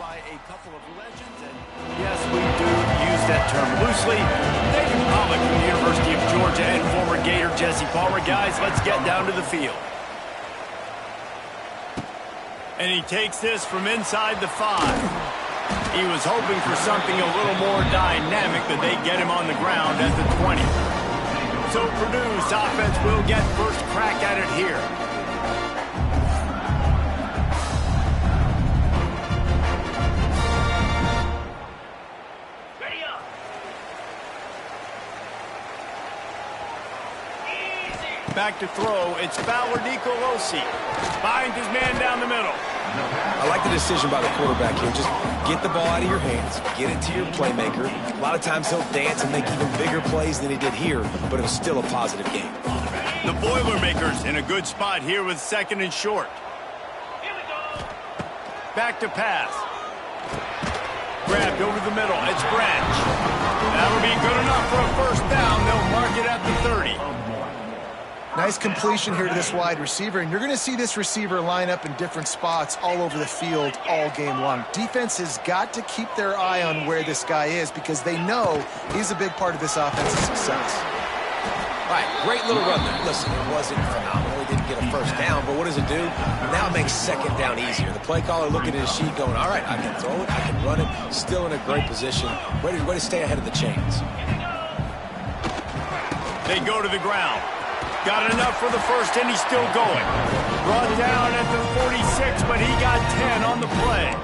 by a couple of legends, and yes, we do use that term loosely. David Pollock from the University of Georgia and former Gator Jesse Palmer. Guys, let's get down to the field. And he takes this from inside the 5. He was hoping for something a little more dynamic, that they get him on the ground at the 20. So Purdue's offense will get first crack at it here. Back to throw, it's Fowler Nicolosi. Finds his man down the middle. I like the decision by the quarterback here. Just get the ball out of your hands, get it to your playmaker. A lot of times he'll dance and make even bigger plays than he did here, but it was still a positive game. The Boilermakers in a good spot here with 2nd and short. Back to pass. Grabbed over the middle, it's Branch. That'll be good enough for a first down. They'll mark it at the 30. Nice completion here to this wide receiver, and you're going to see this receiver line up in different spots all over the field all game long. Defense has got to keep their eye on where this guy is because they know he's a big part of this offense's success. All right, great little run there. Listen, it wasn't phenomenal. He didn't get a first down, but what does it do? Now it makes 2nd down easier. The play caller looking at his sheet going, all right, I can throw it, I can run it, still in a great position, ready to stay ahead of the chains. They go to the ground. Got enough for the first, and he's still going. Brought down at the 46, but he got 10 on the play.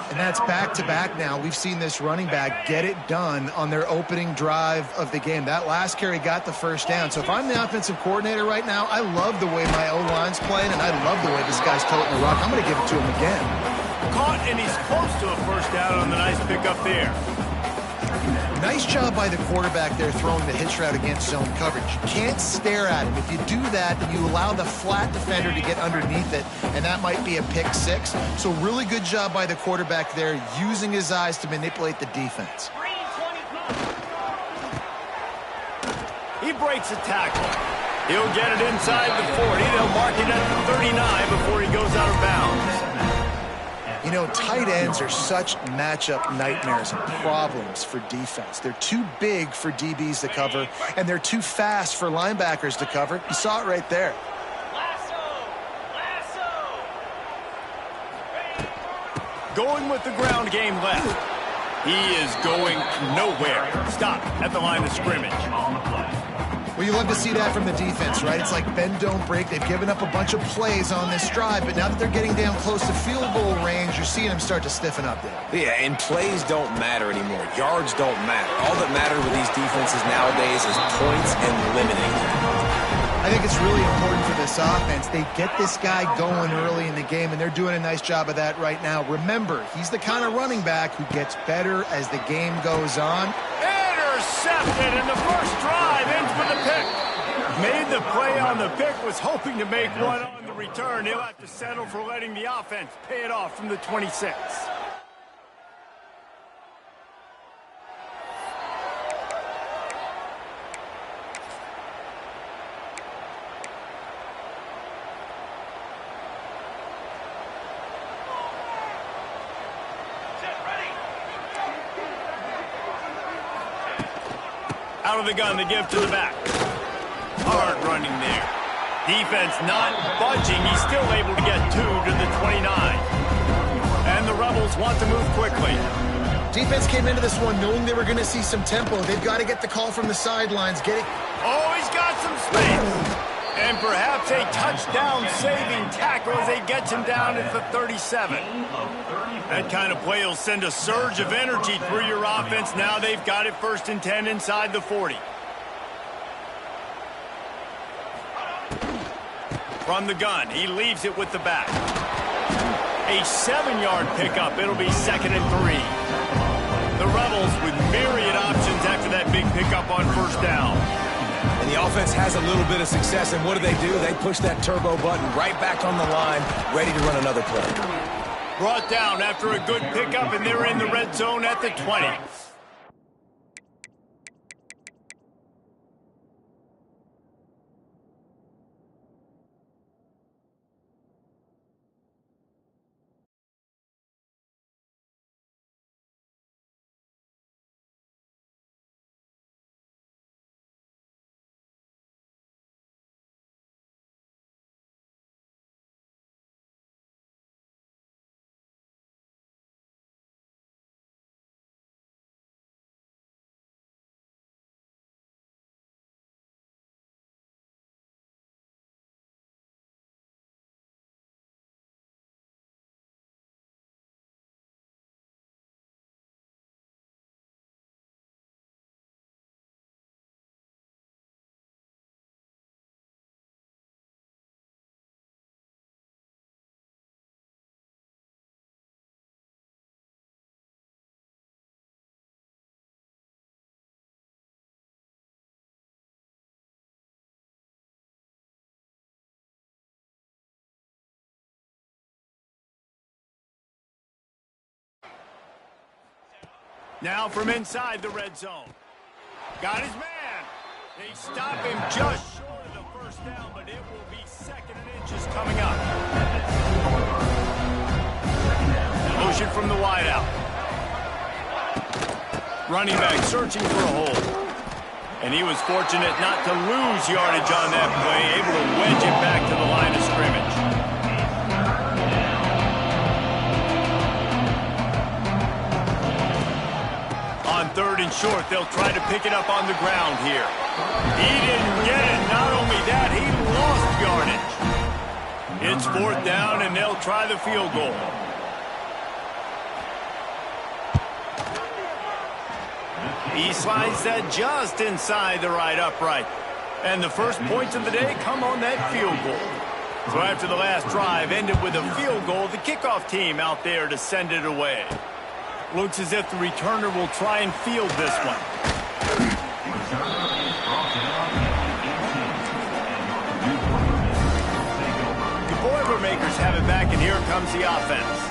And that's back-to-back now. We've seen this running back get it done on their opening drive of the game. That last carry got the first down. So if I'm the offensive coordinator right now, I love the way my O-line's playing, and I love the way this guy's toting the rock. I'm going to give it to him again. Caught, and he's close to a first down on the nice pickup there. Nice job by the quarterback there throwing the hitch route against zone coverage. You can't stare at him. If you do that, then you allow the flat defender to get underneath it, and that might be a pick 6. So really good job by the quarterback there, using his eyes to manipulate the defense. He breaks a tackle. He'll get it inside the 40. They'll mark it at the 39 before he goes out of bounds. You know, tight ends are such matchup nightmares and problems for defense. They're too big for DBs to cover, and they're too fast for linebackers to cover. You saw it right there. Going with the ground game left. He is going nowhere. Stop at the line of scrimmage. Well, you love to see that from the defense, right? It's like bend, don't break. They've given up a bunch of plays on this drive, but now that they're getting down close to field goal range, you're seeing them start to stiffen up there. Yeah, and plays don't matter anymore. Yards don't matter. All that matters with these defenses nowadays is points and limiting them. I think it's really important for this offense. They get this guy going early in the game, and they're doing a nice job of that right now. Remember, he's the kind of running back who gets better as the game goes on. Intercepted in the first drive, in for the pick. Made the play on the pick, was hoping to make one on the return. He'll have to settle for letting the offense pay it off from the 26. Out of the gun, the give to the back. Hard running there. Defense not budging. He's still able to get 2 to the 29. And the Rebels want to move quickly. Defense came into this one knowing they were going to see some tempo. They've got to get the call from the sidelines. Get it. Oh, he's got some space. And perhaps a touchdown-saving tackle as he gets him down at the 37. That kind of play will send a surge of energy through your offense. Now they've got it 1st and 10 inside the 40. From the gun, he leaves it with the back. A 7-yard pickup. It'll be 2nd and 3. The Rebels with myriad options after that big pickup on first down. And the offense has a little bit of success, and what do? They push that turbo button right back on the line, ready to run another play. Brought down after a good pickup, and they're in the red zone at the 20. Now from inside the red zone. Got his man. They stop him just short of the first down, but it will be 2nd and inches coming up. Motion from the wideout. Running back searching for a hole. And he was fortunate not to lose yardage on that play, able to wedge it back to the line of scrimmage. On 3rd and short, they'll try to pick it up on the ground here. He didn't get it. Not only that, he lost yardage. It's 4th down, and they'll try the field goal. He slides that just inside the right upright. And the first points of the day come on that field goal. So after the last drive ended with a field goal, the kickoff team out there to send it away. Looks as if the returner will try and field this one. The Boilermakers have it back, and here comes the offense.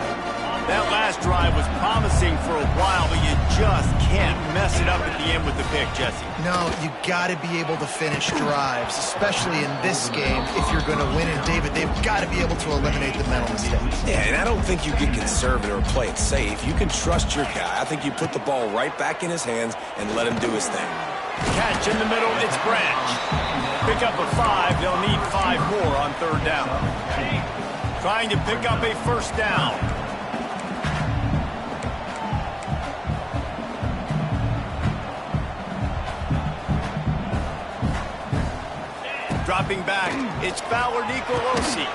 That last drive was promising for a while, but you just can't mess it up at the end with the pick, Jesse. No, you got to be able to finish drives, especially in this game. If you're going to win it, David, they've got to be able to eliminate the mental mistakes. Yeah, and I don't think you get conservative or play it safe. You can trust your guy. I think you put the ball right back in his hands and let him do his thing. Catch in the middle, it's Branch. Pick up a 5, they'll need 5 more on 3rd down. Trying to pick up a 1st down. Dropping back, it's Fowler Nicolosi.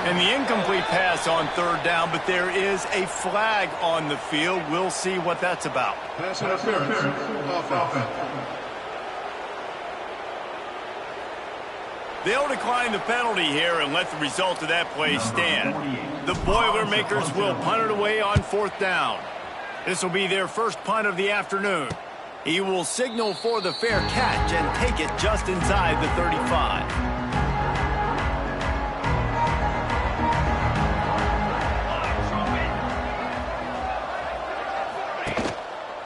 And the incomplete pass on 3rd down, but there is a flag on the field. We'll see what that's about. Pass interference. Offense. They'll decline the penalty here and let the result of that play stand. The Boilermakers will punt it away on 4th down. This will be their first punt of the afternoon. He will signal for the fair catch and take it just inside the 35.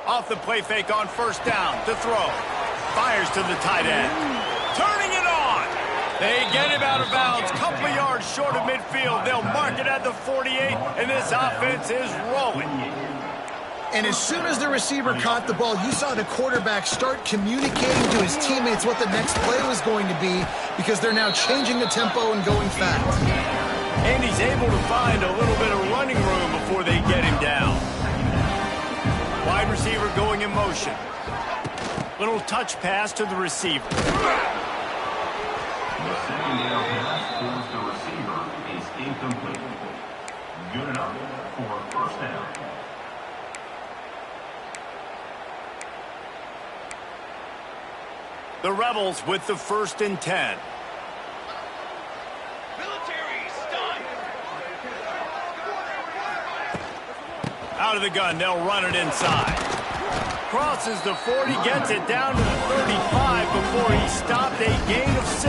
Off the play fake on 1st down to throw. Fires to the tight end. Turning it on. They get him out of bounds. Couple of yards short of midfield. They'll mark it at the 48, and this offense is rolling. And as soon as the receiver caught the ball, you saw the quarterback start communicating to his teammates what the next play was going to be, because they're now changing the tempo and going fast. And he's able to find a little bit of running room before they get him down. Wide receiver going in motion. Little touch pass to the receiver. The second down pass towards the receiver is incomplete. Good enough for 1st down. The Rebels with the 1st and 10. Out of the gun, they'll run it inside. Crosses the 40, gets it down to the 35 before he stopped, a gain of 6.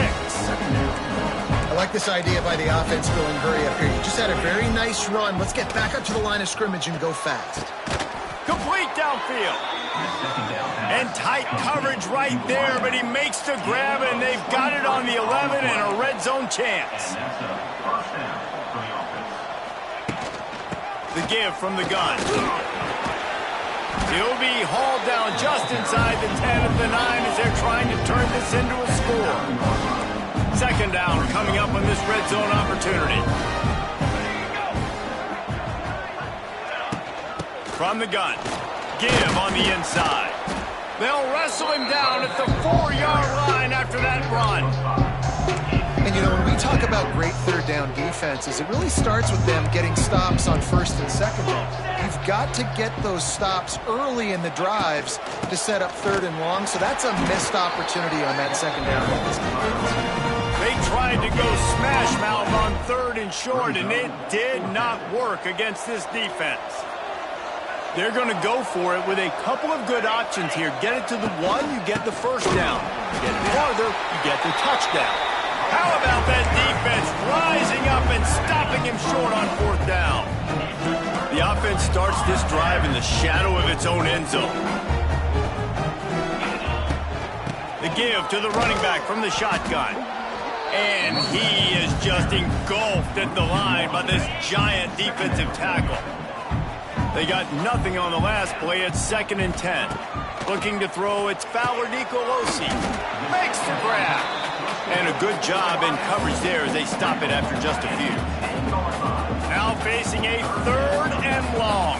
I like this idea by the offense going hurry up here. You just had a very nice run. Let's get back up to the line of scrimmage and go fast. Complete downfield. And tight coverage right there, but he makes the grab, and they've got it on the 11 and a red zone chance. The give from the gun. He'll be hauled down just inside the 10 of the 9 as they're trying to turn this into a score. 2nd down coming up on this red zone opportunity. From the gun. Give on the inside. They'll wrestle him down at the 4-yard line after that run. And, you know, when we talk about great 3rd down defenses, it really starts with them getting stops on 1st and 2nd down. You've got to get those stops early in the drives to set up 3rd and long, so that's a missed opportunity on that 2nd down. They tried to go smash mouth on 3rd and short, and it did not work against this defense. They're going to go for it with a couple of good options here. Get it to the 1, you get the 1st down. Get it farther, you get the touchdown. How about that defense rising up and stopping him short on 4th down? The offense starts this drive in the shadow of its own end zone. The give to the running back from the shotgun. And he is just engulfed at the line by this giant defensive tackle. They got nothing on the last play. It's 2nd and 10. Looking to throw, it's Fowler Nicolosi. Makes the grab. And a good job in coverage there as they stop it after just a few. Now facing a 3rd and long.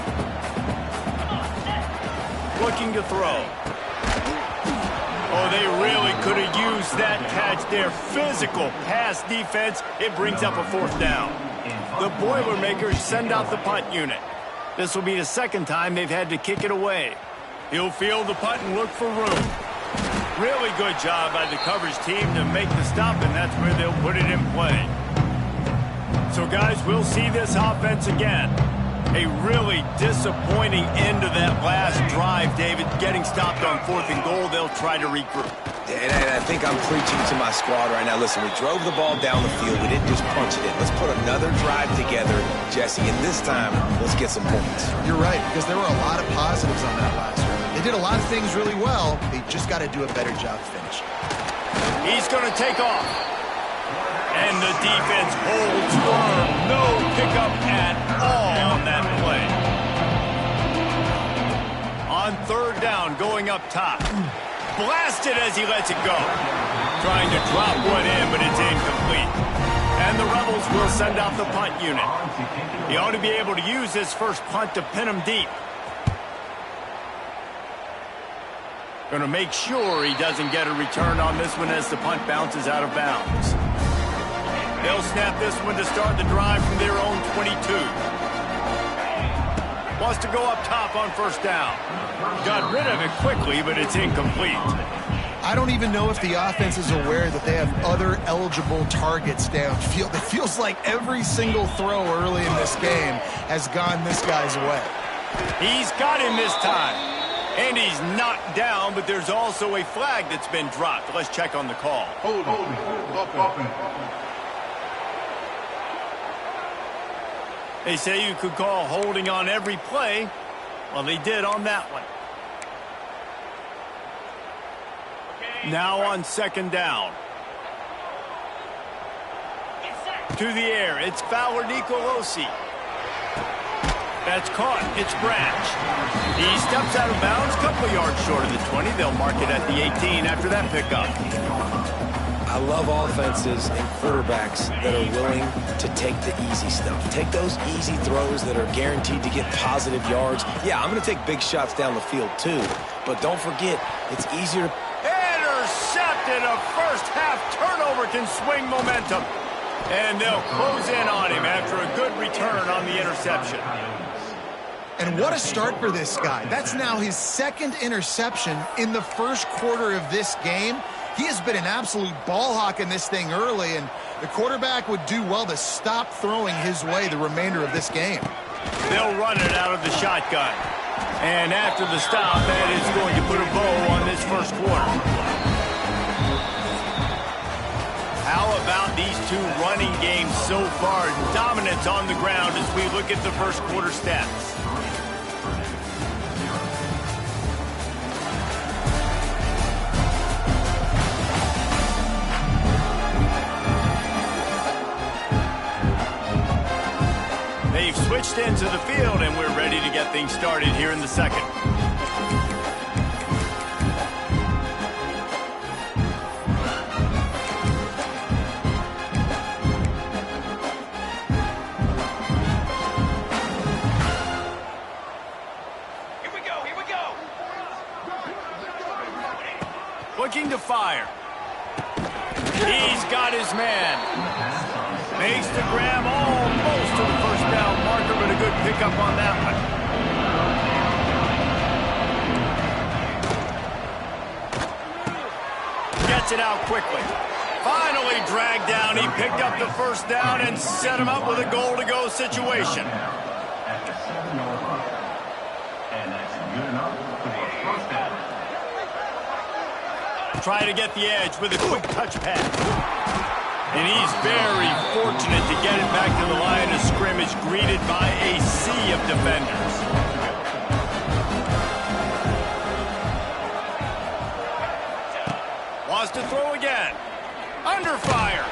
Looking to throw. Oh, they really could have used that catch there. Physical pass defense. It brings up a 4th down. The Boilermakers send out the punt unit. This will be the 2nd time they've had to kick it away. He'll field the punt and look for room. Really good job by the coverage team to make the stop, and that's where they'll put it in play. So, guys, we'll see this offense again. A really disappointing end to that last drive, David. Getting stopped on 4th and goal, they'll try to regroup. And I think I'm preaching to my squad right now. Listen, we drove the ball down the field. We didn't just punch it in. Let's put another drive together, Jesse, and this time, let's get some points. You're right, because there were a lot of positives on that last drive. They did a lot of things really well. They just got to do a better job finishing. He's going to take off. And the defense holds firm. No pickup at all on that play. On 3rd down, going up top. Blasted as he lets it go. Trying to drop one in, but it's incomplete. And the Rebels will send out the punt unit. He ought to be able to use this first punt to pin him deep. Going to make sure he doesn't get a return on this one as the punt bounces out of bounds. They'll snap this one to start the drive from their own 22. Wants to go up top on 1st down. Got rid of it quickly, but it's incomplete. I don't even know if the offense is aware that they have other eligible targets downfield. It feels like every single throw early in this game has gone this guy's way. He's got him this time. And he's knocked down, but there's also a flag that's been dropped. Let's check on the call. They say you could call holding on every play. Well, they did on that one. Now on 2nd down. To the air, it's Fowler Nicolosi. That's caught. It's Branch. He steps out of bounds, a couple of yards short of the 20. They'll mark it at the 18 after that pickup. I love offenses and quarterbacks that are willing to take the easy stuff. Take those easy throws that are guaranteed to get positive yards. Yeah, I'm going to take big shots down the field too. But don't forget, it's easier to... Intercepted! A first-half turnover can swing momentum. And they'll close in on him after a good return on the interception. And what a start for this guy. That's now his 2nd interception in the 1st quarter of this game. He has been an absolute ball hawk in this thing early, and the quarterback would do well to stop throwing his way the remainder of this game. They'll run it out of the shotgun. And after the stop, that is going to put a bow on this 1st quarter. How about these two running games so far? Dominance on the ground as we look at the 1st quarter stats. They've switched into the field, and we're ready to get things started here in the 2nd. Looking to fire. He's got his man. Makes the grab almost to the 1st down marker, but a good pickup on that one. Gets it out quickly. Finally dragged down. He picked up the 1st down and set him up with a goal-to-go situation. At the 7-yard line. And that's good enough for a 1st down. Try to get the edge with a quick touch pass. And he's very fortunate to get it back to the line of scrimmage, greeted by a sea of defenders. Wants to throw again. Under fire.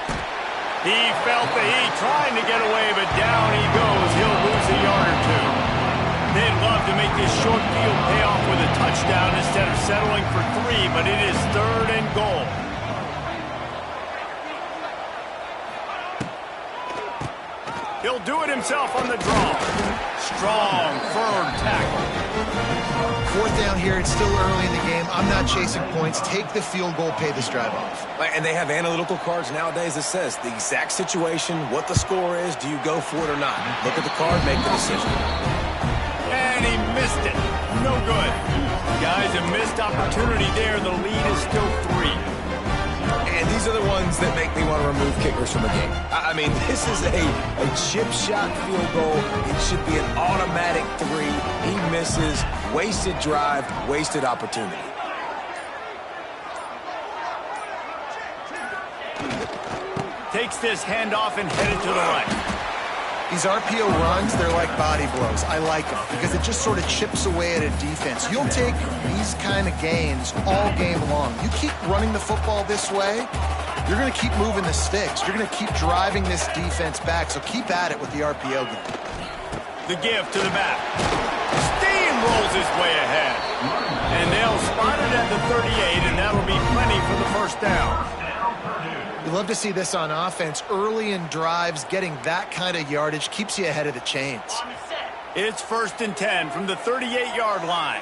He felt the heat trying to get away, but down he goes. He'll lose a yard or two. They'd love to make this short field pay off with a touchdown instead of settling for 3, but it is 3rd and goal. He'll do it himself on the draw. Strong, firm tackle. 4th down here. It's still early in the game. I'm not chasing points. Take the field goal, pay this drive off. And they have analytical cards nowadays that says the exact situation, what the score is, do you go for it or not? Look at the card, make the decision. And he missed it. No good. Guys, a missed opportunity there. The lead is still 3. And these are the ones that make me want to remove kickers from a game. I mean, this is a chip shot field goal. It should be an automatic 3. He misses. Wasted drive, wasted opportunity. Takes this handoff and headed to the right. These RPO runs, they're like body blows. I like them because it just sort of chips away at a defense. You'll take these kind of gains all game long. You keep running the football this way, you're going to keep moving the sticks. You're going to keep driving this defense back, so keep at it with the RPO game. The give to the back. Steamrolls his way ahead. And they'll spot it at the 38, and that'll be plenty for the 1st down. You love to see this on offense. Early in drives, getting that kind of yardage keeps you ahead of the chains. It's 1st and 10 from the 38-yard line.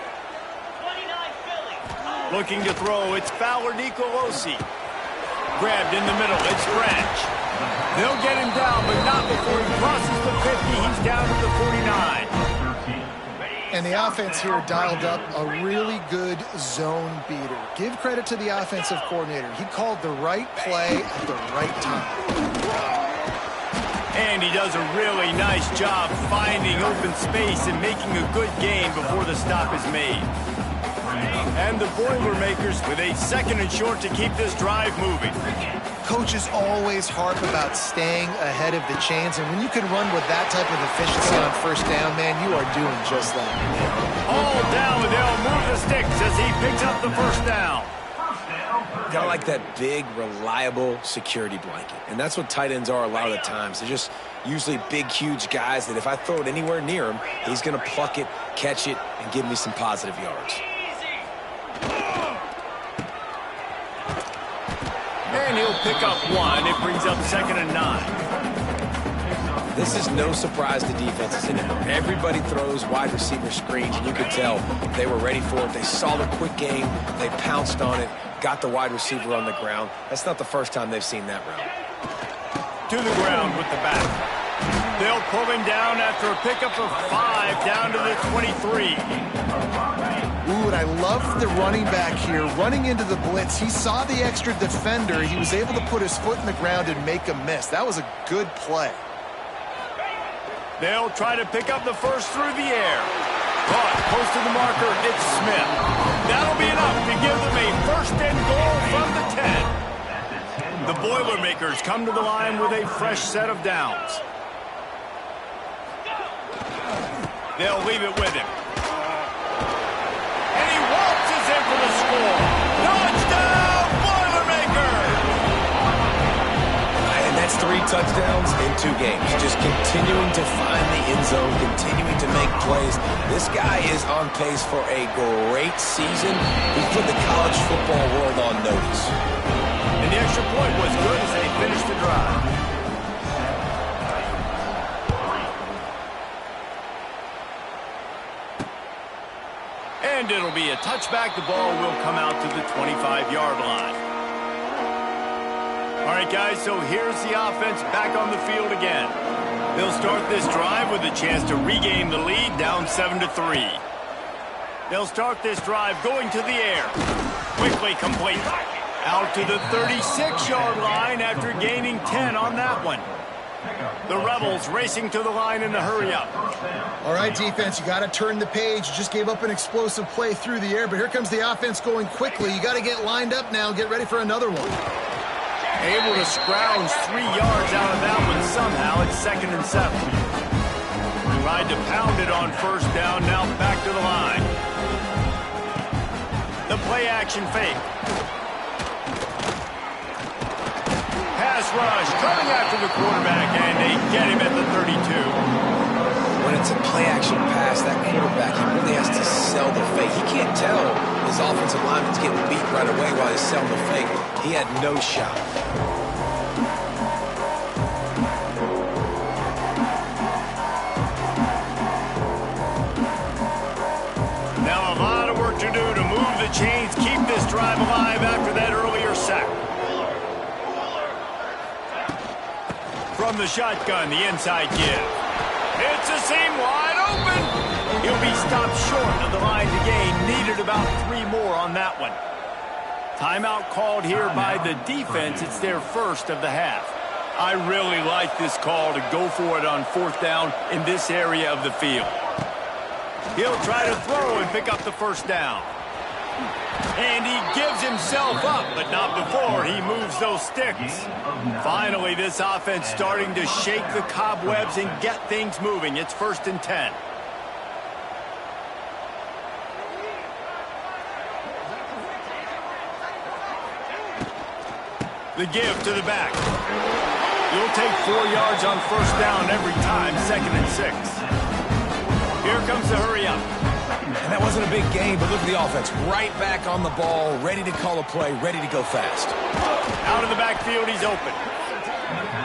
Looking to throw, it's Fowler Nicolosi. Grabbed in the middle, it's French. They'll get him down, but not before he crosses the 50. He's down to the 49. And the offense here dialed up a really good zone beater. Give credit to the offensive coordinator. He called the right play at the right time. And he does a really nice job finding open space and making a good gain before the stop is made. And the Boilermakers with a 2nd and short to keep this drive moving. Coaches always harp about staying ahead of the chains, and when you can run with that type of efficiency on 1st down, man, you are doing just that. All down, and they'll move the sticks as he picks up the 1st down. Kind of like that big, reliable security blanket. And that's what tight ends are a lot of the times. They're just usually big, huge guys that if I throw it anywhere near him, he's going to pluck it, catch it, and give me some positive yards. And he'll pick up 1. It brings up 2nd and 9. This is no surprise to defenses anymore. Everybody throws wide receiver screens, and you could tell they were ready for it. They saw the quick game. They pounced on it, got the wide receiver on the ground. That's not the first time they've seen that route. To the ground with the back. They'll pull him down after a pickup of 5 down to the 23. Ooh, and I love the running back here running into the blitz. He saw the extra defender. He was able to put his foot in the ground and make a miss. That was a good play. They'll try to pick up the 1st through the air. Caught close to the marker. It's Smith. That'll be enough to give them a 1st and goal from the 10. The Boilermakers come to the line with a fresh set of downs. They'll leave it with him. And he waltzes in for the score. Touchdown, Boilermakers! And that's 3 touchdowns in 2 games. Just continuing to find the end zone, continuing to make plays. This guy is on pace for a great season. He's put the college football world on notice. And the extra point was good as they finished the drive. And it'll be a touchback. The ball will come out to the 25-yard line. All right, guys, so here's the offense back on the field again. They'll start this drive with a chance to regain the lead, down 7-3. They'll start this drive going to the air. Quickly complete. Out to the 36-yard line after gaining 10 on that one. The Rebels racing to the line in a hurry-up. All right, defense, you got to turn the page. You just gave up an explosive play through the air, but here comes the offense going quickly. You got to get lined up now, get ready for another one. Able to scrounge 3 yards out of that one somehow. It's 2nd and 7. Tried to pound it on 1st down, now back to the line. The play action fake. Pass rush coming after the quarterback, and they get him at the 32. When it's a play action pass, that quarterback, he really has to sell the fake. He can't tell his offensive lineman's getting beat right away while he's selling the fake. He had no shot. Now a lot of work to do to move the chains, keep this drive alive after that earlier sack. From the shotgun, the inside give. It's a seam wide open. He'll be stopped short of the line to gain. Needed about 3 more on that one. Timeout called here by the defense. It's their first of the half. I really like this call to go for it on 4th down in this area of the field. He'll try to throw and pick up the 1st down. And he gives himself up, but not before he moves those sticks. Finally, this offense starting to shake the cobwebs and get things moving. It's 1st and 10. The give to the back. You'll take 4 yards on 1st down every time, 2nd and 6. Here comes the hurry up. And that wasn't a big game, but look at the offense. Right back on the ball, ready to call a play, ready to go fast. Out of the backfield, he's open.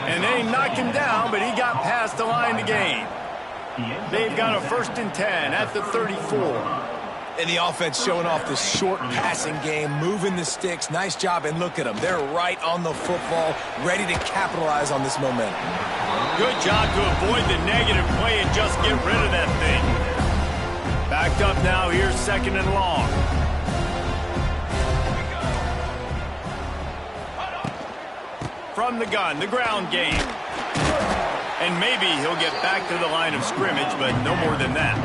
And they knocked him down, but he got past the line to gain. They've got a 1st and 10 at the 34. And the offense showing off the short passing game, moving the sticks. Nice job, and look at them. They're right on the football, ready to capitalize on this momentum. Good job to avoid the negative play and just get rid of that thing. Backed up now, here's 2nd and long. From the gun, the ground game. And maybe he'll get back to the line of scrimmage, but no more than that.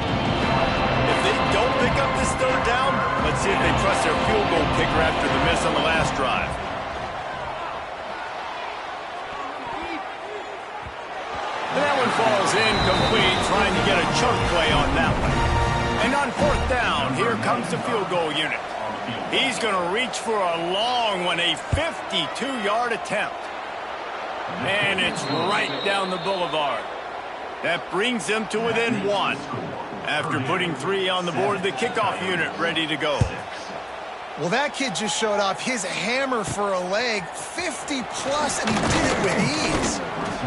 If they don't pick up this 3rd down, let's see if they trust their field goal kicker after the miss on the last drive. And that one falls incomplete, trying to get a chunk play on that one. And on 4th down, here comes the field goal unit. He's going to reach for a long one, a 52-yard attempt. And it's right down the boulevard. That brings them to within 1. After putting 3 on the board, the kickoff unit ready to go. Well, that kid just showed off his hammer for a leg, 50-plus, and he did it with ease.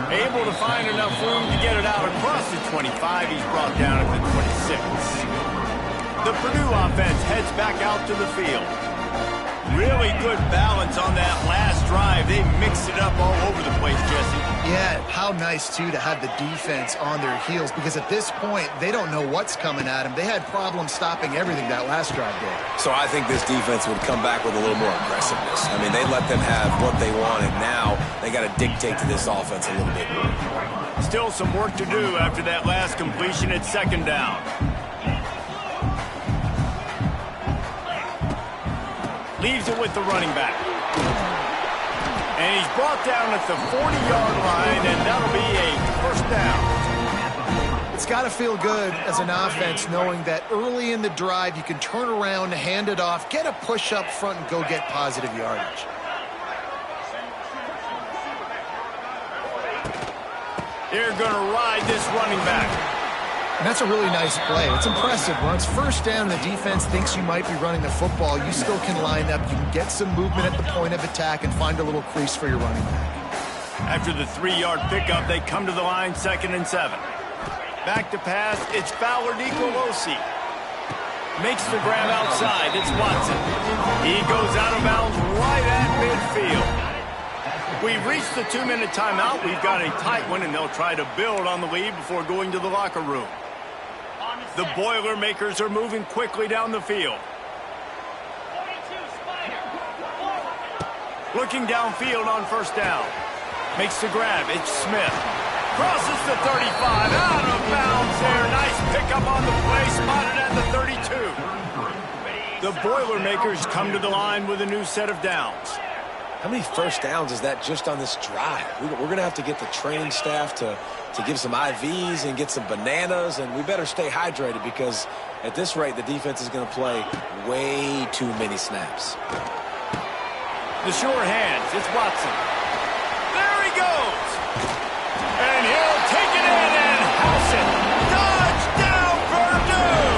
Able to find enough room to get it out across the 25. He's brought down at the 26. The Purdue offense heads back out to the field. Really good balance on that last drive. They mixed it up all over the place, Jesse. Yeah, how nice, too, to have the defense on their heels, because at this point, they don't know what's coming at them. They had problems stopping everything that last drive did. So I think this defense would come back with a little more aggressiveness. I mean, they let them have what they want, and now they got to dictate to this offense a little bit more. Still some work to do after that last completion at 2nd down. Leaves it with the running back. And he's brought down at the 40-yard line, and that'll be a 1st down. It's got to feel good as an offense knowing that early in the drive you can turn around, hand it off, get a push up front, and go get positive yardage. They're going to ride this running back. And that's a really nice play. It's impressive. Once 1st down, the defense thinks you might be running the football. You still can line up. You can get some movement at the point of attack and find a little crease for your running back. After the 3-yard pickup, they come to the line, 2nd and 7. Back to pass, it's Fowler Nicolosi. Makes the grab outside, it's Watson. He goes out of bounds right at midfield. We've reached the 2-minute timeout. We've got a tight one, and they'll try to build on the lead before going to the locker room. The Boilermakers are moving quickly down the field. Looking downfield on 1st down. Makes the grab. It's Smith. Crosses the 35. Out of bounds there. Nice pickup on the play. Spotted at the 32. The Boilermakers come to the line with a new set of downs. How many first downs is that just on this drive? We're going to have to get the training staff to give some IVs and get some bananas, and we better stay hydrated because at this rate, the defense is going to play way too many snaps. The sure hands. It's Watson. There he goes. And he'll take it in and house it. Touchdown, Purdue!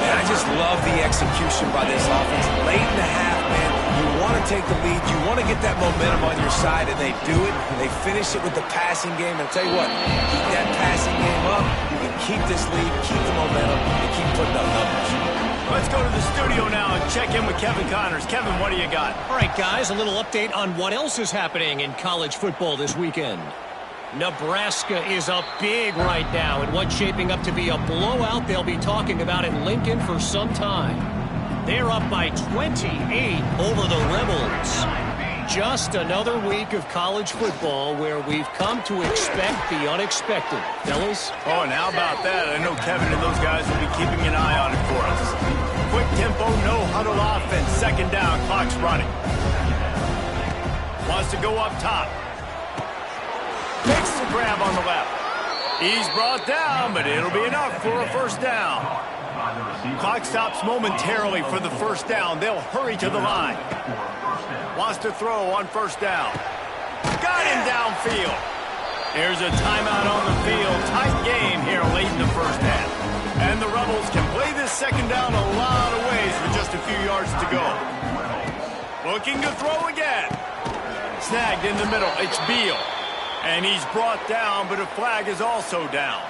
Man, I just love the execution by this offense. Late in the half, man, you want to take the lead. You want to get that momentum on your side, and they do it. They finish it with the passing game. And I'll tell you what, keep that passing game up. You can keep this lead, keep the momentum, and keep putting up numbers. Let's go to the studio now and check in with Kevin Connors. Kevin, what do you got? All right, guys, a little update on what else is happening in college football this weekend. Nebraska is up big right now in what's shaping up to be a blowout they'll be talking about in Lincoln for some time. They're up by 28 over the Rebels. Just another week of college football where we've come to expect the unexpected. Fellas? Oh, and how about that? I know Kevin and those guys will be keeping an eye on it for us. Quick tempo, no huddle offense. Second down, clock's running. Wants to go up top. Takes the grab on the left. He's brought down, but it'll be enough for a first down. Clock stops momentarily for the first down. They'll hurry to the line. Wants to throw on first down. Got him downfield. There's a timeout on the field. Tight game here late in the first half. And the Rebels can play this second down a lot of ways with just a few yards to go. Looking to throw again. Snagged in the middle. It's Beal. And he's brought down, but a flag is also down.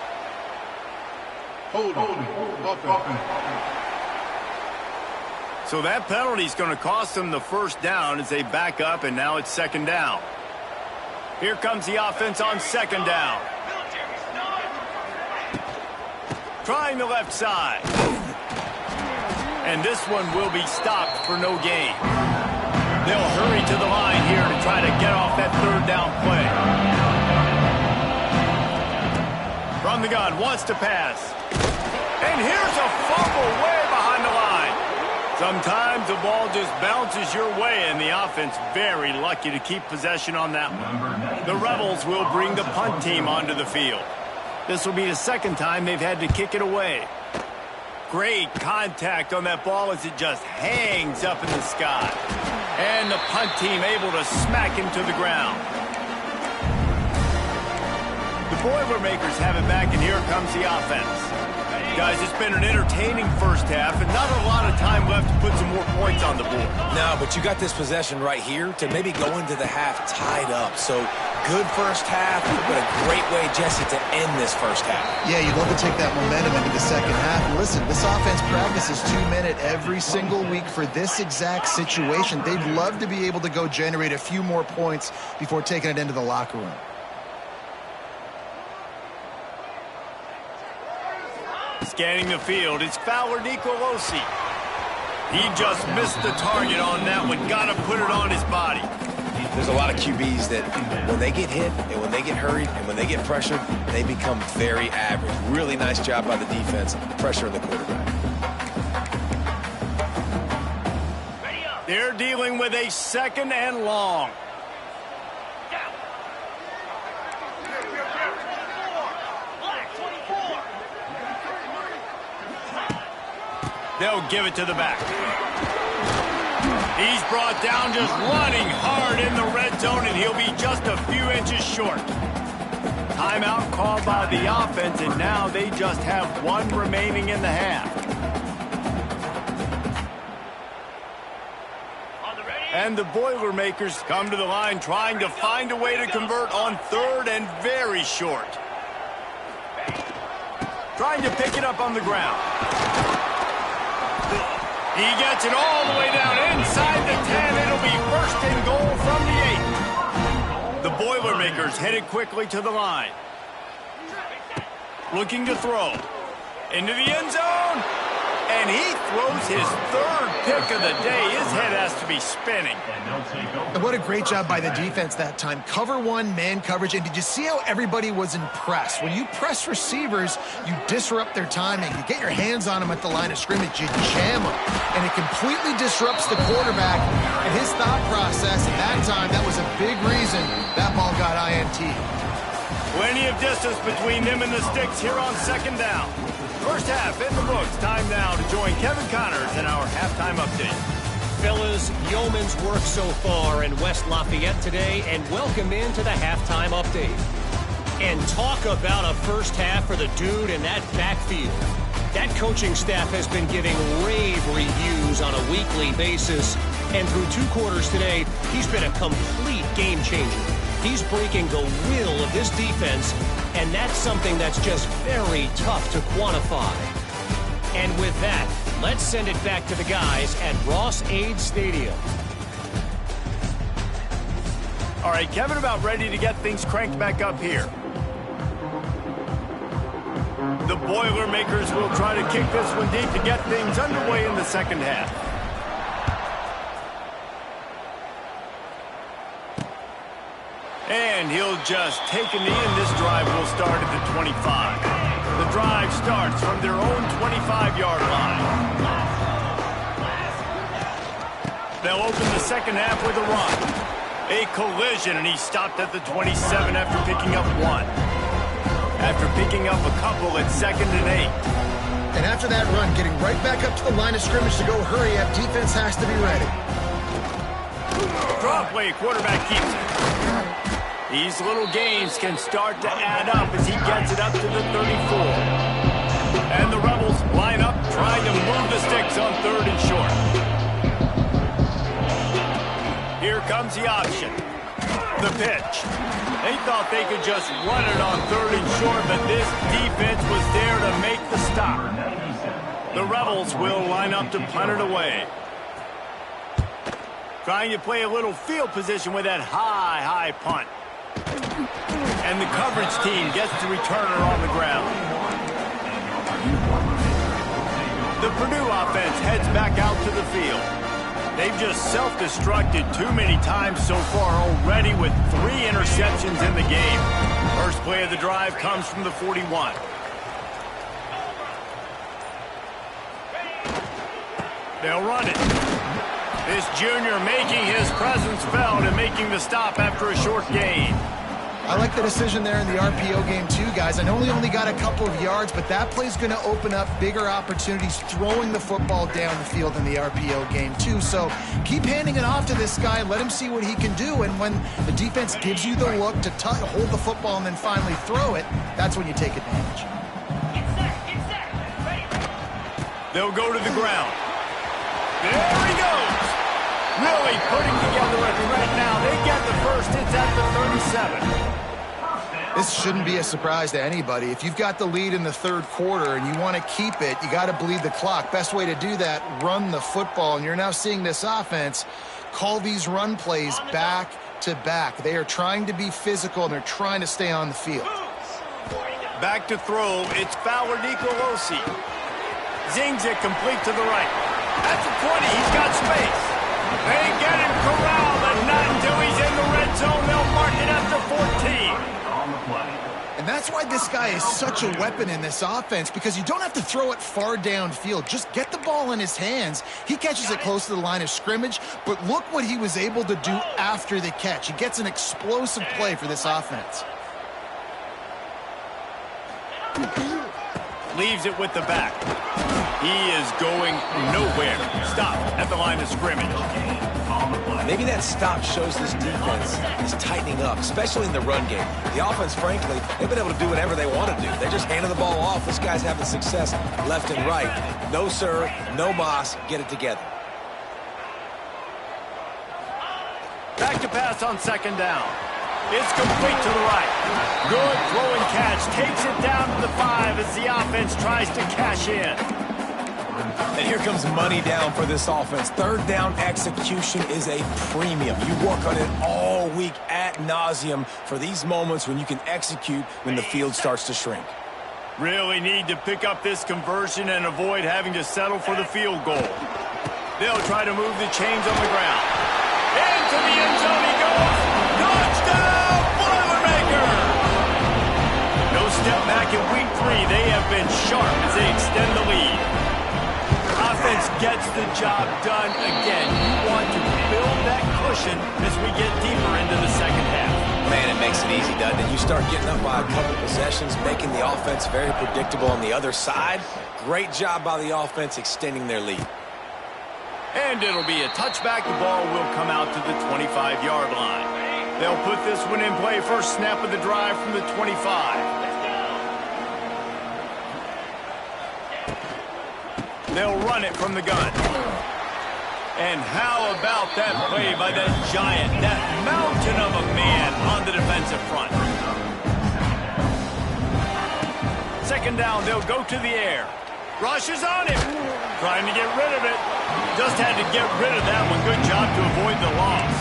So that penalty is going to cost them the first down as they back up, and now it's second down. Here comes the offense on second down. Trying the left side. And this one will be stopped for no gain. They'll hurry to the line here to try to get off that third down play. From the gun, wants to pass. And here's a fumble way behind the line. Sometimes the ball just bounces your way, and the offense very lucky to keep possession on that one. The Rebels will bring the punt team onto the field. This will be the second time they've had to kick it away. Great contact on that ball as it just hangs up in the sky. And the punt team able to smack him to the ground. The Boilermakers have it back, and here comes the offense. Guys, it's been an entertaining first half, and not a lot of time left to put some more points on the board. No, but you got this possession right here to maybe go into the half tied up. So good first half, but a great way, Jesse, to end this first half. Yeah, you'd love to take that momentum into the second half. And listen, this offense practices 2-minute every single week for this exact situation. They'd love to be able to go generate a few more points before taking it into the locker room. Scanning the field, it's Fowler Nicolosi. He just missed the target on that one. Got to put it on his body. There's a lot of QBs that when they get hit and when they get hurried and when they get pressured, they become very average. Really nice job by the defense, pressuring the quarterback. They're dealing with a second and long. They'll give it to the back. He's brought down just running hard in the red zone, and he'll be just a few inches short. Timeout called by the offense, and now they just have one remaining in the half. And the Boilermakers come to the line trying to find a way to convert on third and very short. Trying to pick it up on the ground. He gets it all the way down inside the 10. It'll be first and goal from the 8. The Boilermakers headed quickly to the line. Looking to throw. Into the end zone. And he throws his third pick of the day. His head has to be spinning. And what a great job by the defense that time. Cover one, man coverage. And did you see how everybody was impressed? When you press receivers, you disrupt their timing. You get your hands on them at the line of scrimmage. You jam them. And it completely disrupts the quarterback and his thought process. And that time, that was a big reason that ball got INT. Plenty of distance between them and the sticks here on second down. First half in the books. Time now to join Kevin Connors in our halftime update. Fellas, yeoman's work so far in West Lafayette today, and welcome into the halftime update. And talk about a first half for the dude in that backfield. That coaching staff has been giving rave reviews on a weekly basis, and through 2 quarters today, he's been a complete game changer. He's breaking the will of this defense, and that's something that's just very tough to quantify. And with that, let's send it back to the guys at Ross-Ade Stadium. All right, Kevin, about ready to get things cranked back up here. The Boilermakers will try to kick this one deep to get things underway in the second half. And he'll just take a knee, and this drive will start at the 25. The drive starts from their own 25-yard line. They'll open the second half with a run. A collision, and he stopped at the 27 after picking up 1. After picking up a couple at 2nd and 8. And after that run, getting right back up to the line of scrimmage to go hurry up, defense has to be ready. Draw play, quarterback keeps it. These little gains can start to add up as he gets it up to the 34. And the Rebels line up, trying to move the sticks on 3rd and short. Here comes the option. The pitch. They thought they could just run it on 3rd and short, but this defense was there to make the stop. The Rebels will line up to punt it away. Trying to play a little field position with that high punt. And the coverage team gets the returner on the ground. The Purdue offense heads back out to the field. They've just self-destructed too many times so far already with 3 interceptions in the game. First play of the drive comes from the 41. They'll run it. This junior making his presence felt and making the stop after a short gain. I like the decision there in the RPO game too, guys. I know he only got a couple of yards, but that play's going to open up bigger opportunities throwing the football down the field in the RPO game too. So keep handing it off to this guy. Let him see what he can do. And when the defense gives you the look to hold the football and then finally throw it, that's when you take advantage. They'll go to the ground. There he goes. Really putting together a threat now. They get the first. It's at the 37. This shouldn't be a surprise to anybody. If you've got the lead in the 3rd quarter and you want to keep it, you got to bleed the clock. Best way to do that, run the football. And you're now seeing this offense call these run plays back to back. They are trying to be physical, and they're trying to stay on the field. Back to throw. It's Fowler Nicolosi. Zings it complete to the right. At the 20, he's got space. They get him corralled, but not until he's in the red zone. They'll mark it up to 14. And that's why this guy is such a weapon in this offense, because you don't have to throw it far downfield. Just get the ball in his hands. He catches it close to the line of scrimmage, but look what he was able to do after the catch. He gets an explosive play for this offense. Leaves it with the back. He is going nowhere. Stop at the line of scrimmage. Maybe that stop shows this defense is tightening up, especially in the run game. The offense, frankly, they've been able to do whatever they want to do. They're just handing the ball off. This guy's having success left and right. No, sir. No, Moss. Get it together. Back to pass on 2nd down. It's complete to the right. Good throwing catch. Takes it down to the 5 as the offense tries to cash in. And here comes money down for this offense. 3rd down execution is a premium. You work on it all week ad nauseum for these moments when you can execute when the field starts to shrink. Really need to pick up this conversion and avoid having to settle for the field goal. They'll try to move the chains on the ground. Into the end zone he goes. Touchdown, Boilermaker! No step back in week 3. They have been sharp as they extend the lead. Offense gets the job done again. You want to build that cushion as we get deeper into the second half. Man, it makes it easy, doesn't it? You start getting up by a couple possessions, making the offense very predictable on the other side. Great job by the offense extending their lead. And it'll be a touchback. The ball will come out to the 25-yard line. They'll put this one in play. First snap of the drive from the 25. They'll run it from the gun. And how about that play by that giant, that mountain of a man on the defensive front. Second down, they'll go to the air. Rush is on him. Trying to get rid of it. Just had to get rid of that one. Good job to avoid the loss.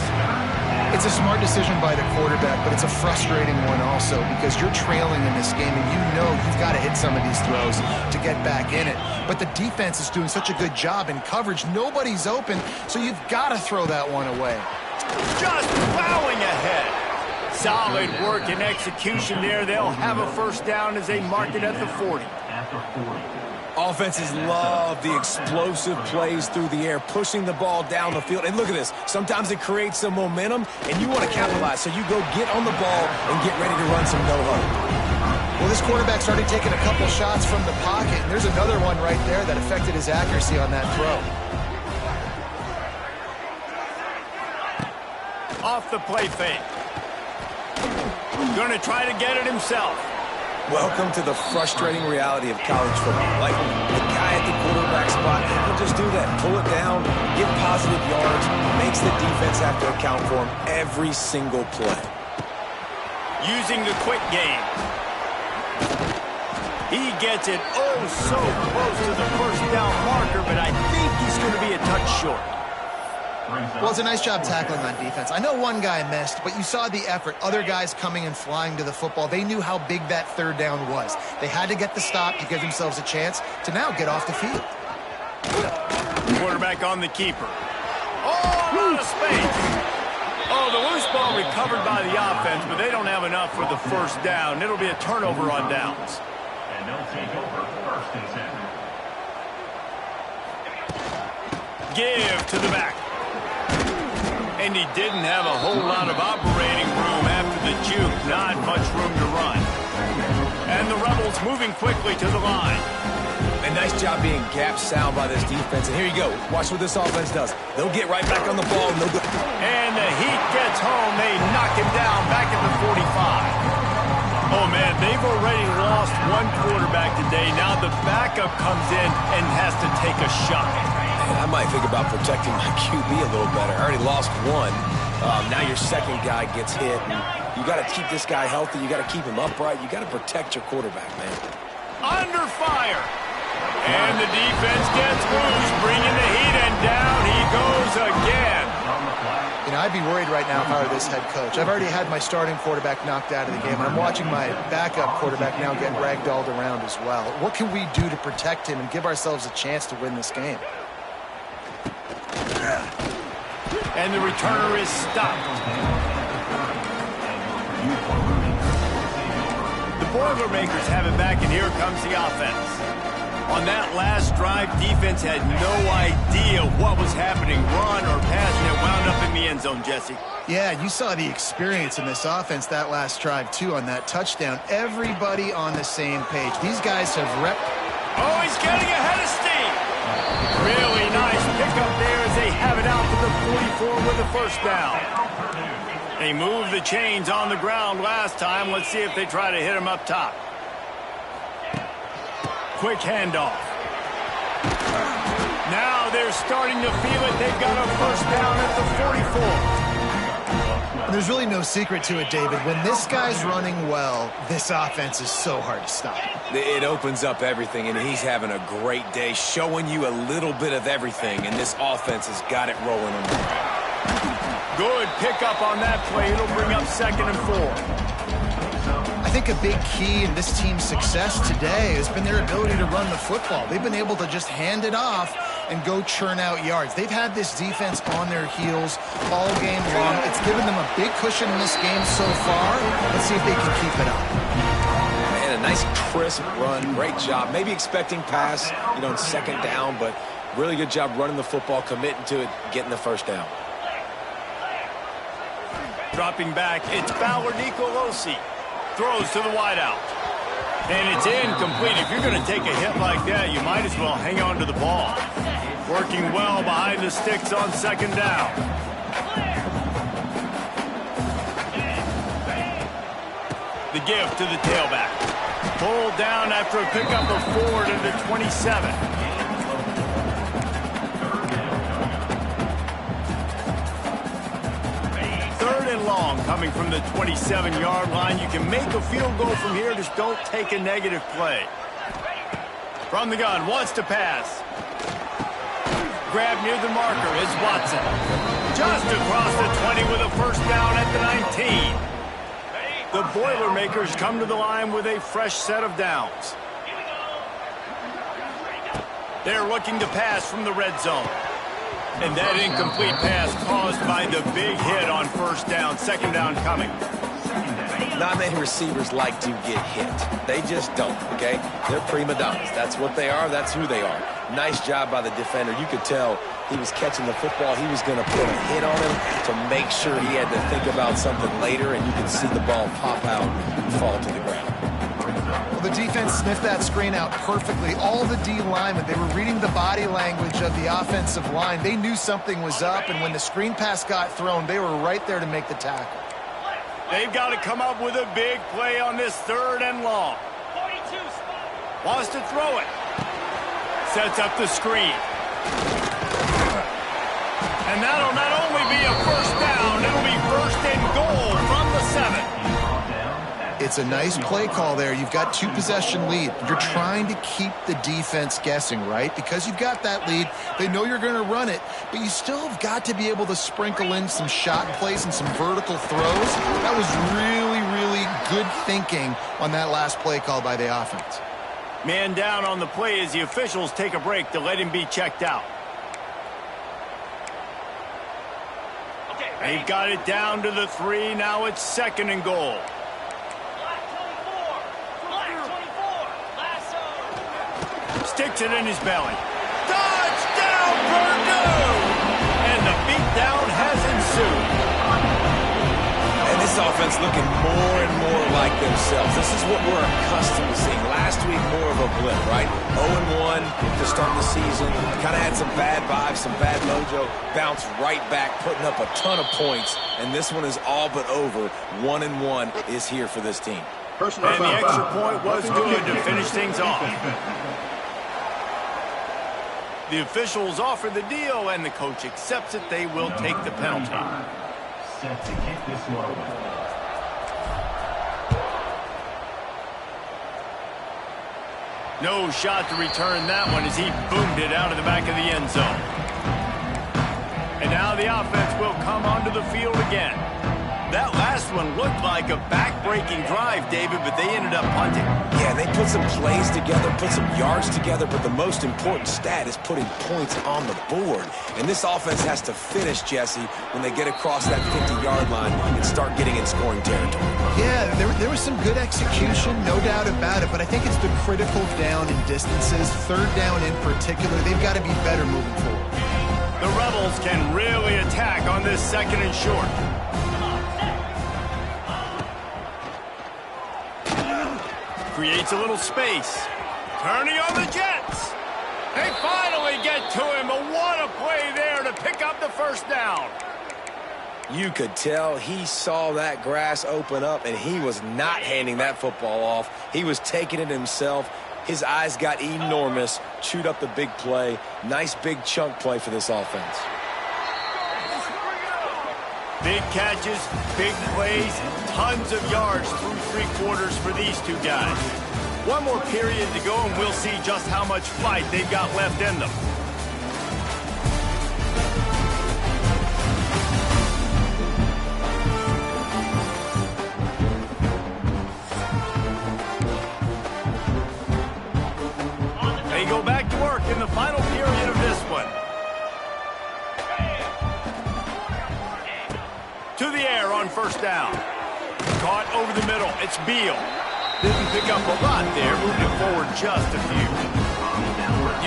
It's a smart decision by the quarterback, but it's a frustrating one also because you're trailing in this game and you know you've got to hit some of these throws to get back in it. But the defense is doing such a good job in coverage. Nobody's open, so you've got to throw that one away. Just plowing ahead. Solid work and execution there. They'll have a first down as they mark it at the 40. Offenses love the explosive plays through the air, pushing the ball down the field. And look at this. Sometimes it creates some momentum, and you want to capitalize. So you go get on the ball and get ready to run some no-huddle. Well, this quarterback started taking a couple shots from the pocket, and there's another one right there that affected his accuracy on that throw. Off the play fake. Going to try to get it himself. Welcome to the frustrating reality of college football. Like, the guy at the quarterback spot, he'll just do that. Pull it down, get positive yards, makes the defense have to account for him every single play. Using the quick game. He gets it oh so close to the first down marker, but I think he's going to be a touch short. Well, it's a nice job tackling on defense. I know one guy missed, but you saw the effort. Other guys coming and flying to the football. They knew how big that third down was. They had to get the stop to give themselves a chance to now get off the field. Quarterback on the keeper. Oh, out of space. Oh, the loose ball recovered by the offense, but they don't have enough for the first down. It'll be a turnover on downs. And they'll take over first and 10. Give to the back. And he didn't have a whole lot of operating room after the juke. Not much room to run. And the Rebels moving quickly to the line. A nice job being gap sound by this defense. And here you go. Watch what this offense does. They'll get right back on the ball. And, and the Heat gets home. They knock him down back at the 45. Oh, man, they've already lost one quarterback today. Now the backup comes in and has to take a shot. I might think about protecting my QB a little better. I already lost one. Now your second guy gets hit. And you got to keep this guy healthy. You got to keep him upright. You got to protect your quarterback, man. Under fire. And the defense gets loose, bringing the Heat, and down he goes again. You know, I'd be worried right now if I were this head coach. I've already had my starting quarterback knocked out of the game. I'm watching my backup quarterback now get ragdolled around as well. What can we do to protect him and give ourselves a chance to win this game? And the returner is stopped. The Boilermakers have it back, and here comes the offense. On that last drive, defense had no idea what was happening, run or pass, and it wound up in the end zone, Jesse. Yeah, you saw the experience in this offense that last drive, too, on that touchdown. Everybody on the same page. These guys have Oh, he's getting ahead of steam. Really nice pickup there as they have it out to the 44 with the first down. They moved the chains on the ground last time. Let's see if they try to hit him up top. Quick handoff. Now they're starting to feel it. They've got a first down at the 44. There's really no secret to it, David. When this guy's running well, this offense is so hard to stop. It opens up everything, and he's having a great day, showing you a little bit of everything, and this offense has got it rolling. Good pickup on that play. It'll bring up 2nd and 4. I think a big key in this team's success today has been their ability to run the football. They've been able to just hand it off and go churn out yards. They've had this defense on their heels all game long. It's given them a big cushion in this game so far. Let's see if they can keep it up. Man, a nice crisp run. Great job. Maybe expecting pass, in second down, but really good job running the football, committing to it, getting the first down. Dropping back, it's Bauer Nicolosi. Throws to the wideout. And it's incomplete. If you're going to take a hit like that, you might as well hang on to the ball. Working well behind the sticks on second down. The give to the tailback. Pulled down after a pickup of 4 to the 27. Third and long coming from the 27-yard line. You can make a field goal from here. Just don't take a negative play. From the gun, wants to pass. Grab near the marker is Watson. Just across the 20 with a first down at the 19. The Boilermakers come to the line with a fresh set of downs. They're looking to pass from the red zone. And that incomplete pass caused by the big hit on first down. Second down coming. Not many receivers like to get hit. They just don't, okay? They're prima donnas. That's what they are. That's who they are. Nice job by the defender. You could tell he was catching the football. He was going to put a hit on him to make sure he had to think about something later, and you could see the ball pop out and fall to the ground. Well, the defense sniffed that screen out perfectly. All the D linemen, they were reading the body language of the offensive line. They knew something was up, and when the screen pass got thrown, they were right there to make the tackle. They've got to come up with a big play on this third and long. Wants to throw it. Sets up the screen. And that'll not only be a first down, it'll be first and goal from the 7. It's a nice play call there. You've got 2-possession lead. You're trying to keep the defense guessing, right? Because you've got that lead. They know you're going to run it, but you still have got to be able to sprinkle in some shot plays and some vertical throws. That was really, really good thinking on that last play call by the offense. Man down on the play as the officials take a break to let him be checked out. They've got it down to the 3. Now it's second and goal. Sticks it in his belly. Touchdown, Purdue! And the beatdown has ensued. And this offense looking more and more like themselves. This is what we're accustomed to seeing. Last week, more of a blip, right? 0-1 to start the season. Kind of had some bad vibes, some bad mojo. Bounced right back, putting up a ton of points. And this one is all but over. 1-1 is here for this team. And the extra point was good to finish things off. The officials offer the deal, and the coach accepts it. They will take the penalty. Set to kick this one away. No shot to return that one as he boomed it out of the back of the end zone. And now the offense will come onto the field again. That last one looked like a back-breaking drive, David, but they ended up punting. Yeah, they put some plays together, put some yards together, but the most important stat is putting points on the board. And this offense has to finish, Jesse, when they get across that 50-yard line and start getting in scoring territory. Yeah, there was some good execution, no doubt about it, but I think it's the critical down and distances, third down in particular. They've got to be better moving forward. The Rebels can really attack on this second and short. Creates a little space. Turning on the Jets. They finally get to him, but what a play there to pick up the first down. You could tell he saw that grass open up, and he was not handing that football off. He was taking it himself. His eyes got enormous, chewed up the big play. Nice big chunk play for this offense. Big catches, big plays, tons of yards through 3 quarters for these two guys. One more period to go, and we'll see just how much fight they've got left in them. first down. Caught over the middle. It's Beal. Didn't pick up a lot there. Moved it forward just a few.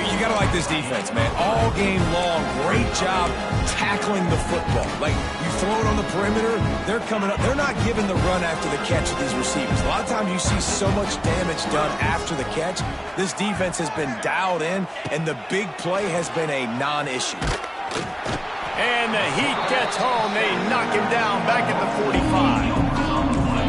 You got to like this defense, man. All game long, great job tackling the football. Like, you throw it on the perimeter, they're coming up. They're not giving the run after the catch of these receivers. A lot of times you see so much damage done after the catch. This defense has been dialed in, and the big play has been a non-issue. And the Heat gets home. They knock him down back at the 45.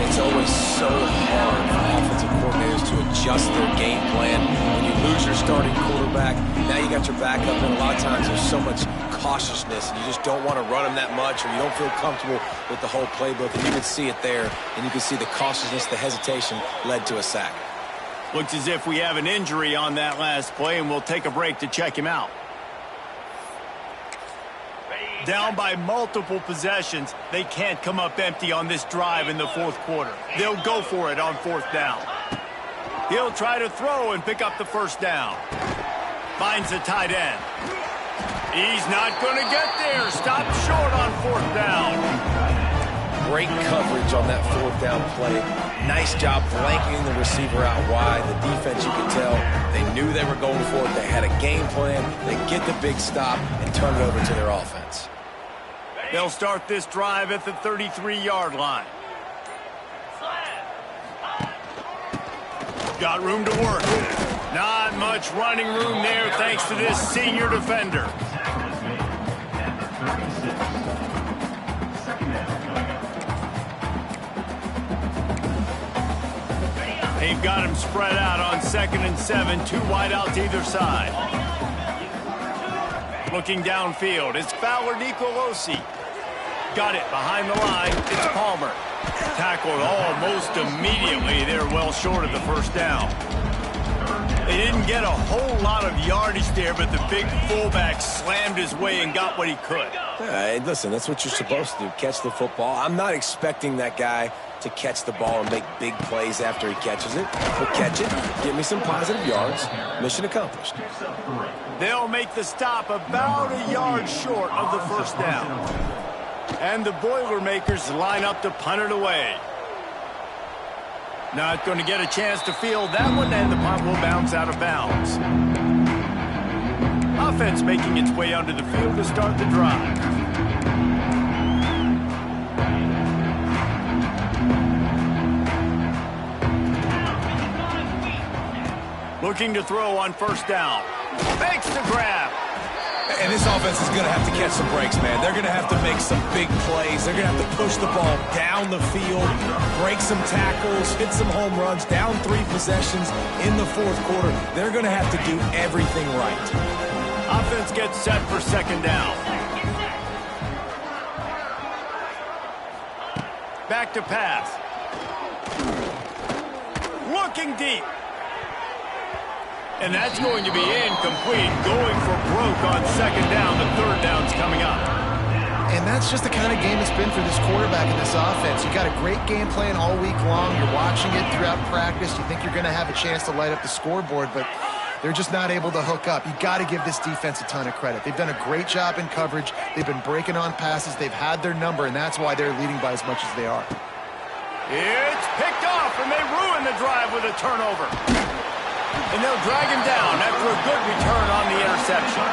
It's always so hard for offensive coordinators to adjust their game plan. When you lose your starting quarterback, now you got your backup, and a lot of times there's so much cautiousness, and you just don't want to run them that much, or you don't feel comfortable with the whole playbook, and you can see it there, and you can see the cautiousness, the hesitation led to a sack. Looks as if we have an injury on that last play, and we'll take a break to check him out. Down by multiple possessions, they can't come up empty on this drive in the fourth quarter. They'll go for it on fourth down. He'll try to throw and pick up the first down. Finds the tight end. He's not going to get there. Stopped short on fourth down. Great coverage on that fourth down play. Nice job blanketing the receiver out wide. The defense, you can tell, they knew they were going for it. They had a game plan. They get the big stop and turn it over to their offense. They'll start this drive at the 33-yard line. Got room to work. Not much running room there thanks to this senior defender. They've got him spread out on 2nd and 7, 2 wideouts either side. Looking downfield, it's Fowler Nicolosi. Got it behind the line, it's Palmer. Tackled almost immediately. They're well short of the first down. They didn't get a whole lot of yardage there, but the big fullback slammed his way and got what he could. Hey, listen, that's what you're supposed to do, catch the football. I'm not expecting that guy to catch the ball and make big plays after he catches it. He'll catch it, give me some positive yards, mission accomplished. They'll make the stop about a yard short of the first down. And the Boilermakers line up to punt it away. Not going to get a chance to field that one, and the punt will bounce out of bounds. Offense making its way onto the field to start the drive. Looking to throw on first down. Makes the grab. And this offense is going to have to catch some breaks, man. They're going to have to make some big plays. They're going to have to push the ball down the field, break some tackles, hit some home runs, down 3 possessions in the fourth quarter. They're going to have to do everything right. Offense gets set for second down. Back to pass. Looking deep. And that's going to be incomplete. Going for broke on second down. The third down's coming up. And that's just the kind of game it's been for this quarterback in this offense. You got a great game plan all week long. You're watching it throughout practice. You think you're going to have a chance to light up the scoreboard, but they're just not able to hook up. You got to give this defense a ton of credit. They've done a great job in coverage. They've been breaking on passes. They've had their number, and that's why they're leading by as much as they are. It's picked off, and they ruin the drive with a turnover. And they'll drag him down after a good return on the interception.